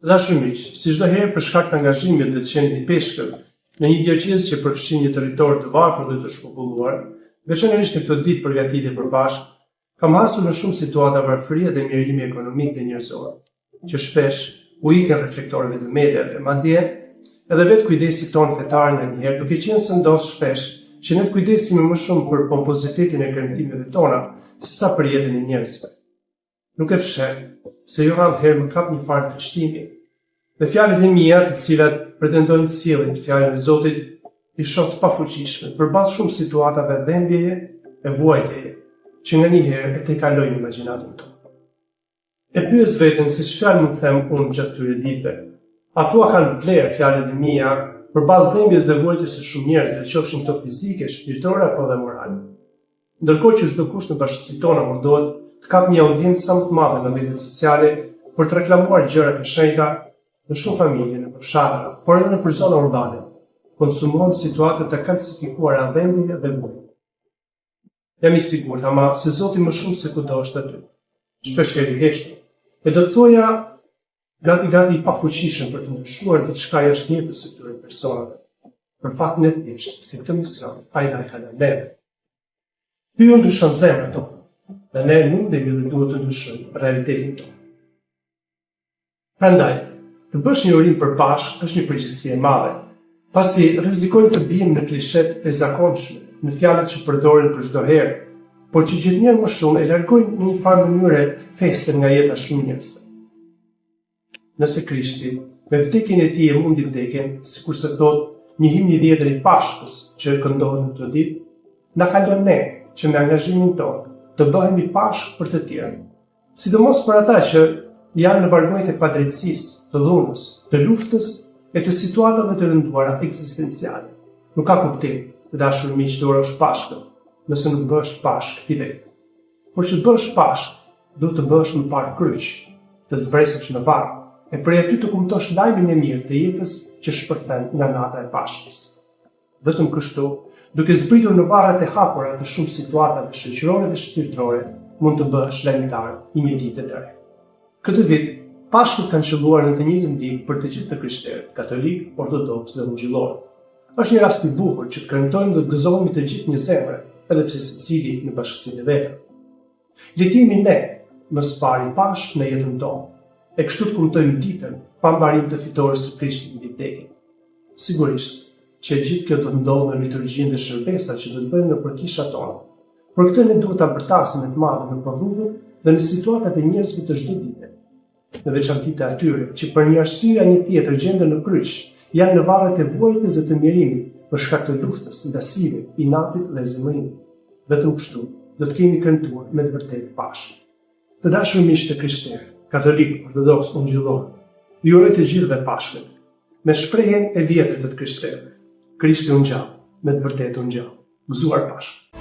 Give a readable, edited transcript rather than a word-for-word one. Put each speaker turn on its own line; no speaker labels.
Dashumiq, si çdo herë për shkak të angazhimit dhe të qenë i peshkër në një diocezë që përfshin një territor të varfër dhe të shpopulluar, veçanërisht në këtë ditë përgatitje për Pashkë, kam hasur në shumë situata varfërie dhe mirëqenie ekonomik dhe njerëzor, që shpesh u ikën reflektorëve të mediave, madje edhe vetë kujdesi tonë fetar ndonjëherë, duke qenë se ndos shpesh që ne të kujdesemi më shumë për pompozitetin e kremtimeve tona, sesa për jetën e njerëzve. Nuk e fsheh se jo rrallëherë më kap një farë të shtimi, dhe fjalët e mia, të cilat pretendojnë të sjellin fjalën e Zotit, i shoh të pafuqishme përballë shumë situatave dhembjeje e vuajtjeje, që nganjëherë e tejkalojnë imagjinatën tonë. E pyes veten se çfarë mund të them unë gjatë këtyre ditëve. A thua kanë vlerë fjalët e mia përballë dhembjes dhe vuajtjes së shumë njerëzve, qofshin to fizike, shpirtërore apo dhe morale? Ndërkohë që çdo kush në bashkësitë tona mundohet të kap një audiencë sa më të madhe në mediat sociale për të reklamuar gjërat e shenjta, në shumë familje, në fshatra, por edhe në zona urbane, konsumohen situata të kalcifikuara dhembje dhe vuajtje. Jam i sigurt, ama se Zoti më shumë se kudo është aty. Shpesh e riheshtur. E do të thoja gati i pafuqishëm për të ndryshuar diçka jashtë jetës së këtyre personave. Për faktin e thjeshtë se këtë mision ai na ka dhënë neve. Hyn ndryshon zemrat tonë, dhe ne mundemi dhe duhet të ndryshojmë realitetin tonë. Prandaj, të bësh një urim për Pashkë është një përgjegjësi e madhe, pasi rrezikojmë të bijmë në klishet e zakonshme, në fjalët që përdoren për çdo herë, por që gjithnjëherë më shumë e largojnë në një farë mënyre festen nga jeta shumë njerëzve. Nëse Krishti, me vdekjen e tij e mundi vdekjen, sikurse thotë një himn i vjetër i Pashkës që këndohet në këtë ditë, na ka lënë ne që me angazhimin tonë të bëhemi Pashkë për të tjerë, sidomos për ata që janë në vargojt e padrejtësisë, të dhunës, të luftës e të situatave të rënduara ekzistenciale. Nuk ka kuptim, të dashur miq, të urosh Pashkën, nëse nuk bësh Pashkë ti vetë. Por që të bësh Pashkë, duhet të bësh në parë kryq, të zbresësh në varr, e prej aty të kumtosh lajmin e mirë të jetës që shpërthen nga nata e Pashkës. Vetëm kështu, duke zbritur në varret e hapura të shumë situatave shoqërore dhe shpirtërore, mund të bëhesh lajmëtar i një dite të re. Këtë vit, Pashkët kanë qelluar në të njëjtën ditë për të gjithë të krishterët, katolik, ortodoks dhe ungjillor. Është një rast i bukur që të kremtojmë dhe të gëzohemi të gjithë një zemre, edhe pse secili në bashkësinë e vet. Le të jemi ne më së pari Pashkë në jetën tonë, e kështu të kumtojmë ditën pa mbarim të fitores së Krishtit mbi vdekjen. Sigurisht që gjithë kjo do të ndodhë në liturgjinë dhe shërbesat që do të bëjmë nëpër kishat tona. Por këtë ne duhet ta bërtasim me të madhe në rrugët dhe në situatat e njerëzve të çdo dite. Në veçantitë atyre që për një arsye a një tjetër gjenden në kryq, janë në varret e vuajtjes dhe të mirimit për shkak të luftës, ngasive, inatit dhe zemërimit. Vetëm kështu do të kemi kënduar me të vërtetë Pashkë. Të dashur miq të krishterë, katolik, ortodoks, ungjillor, ju uroj të gjithëve Pashkën, me shprehjen e vjetër të krishterëve. Krishti u ngjall, me të vërtetë u ngjall. Gëzuar Pashkë.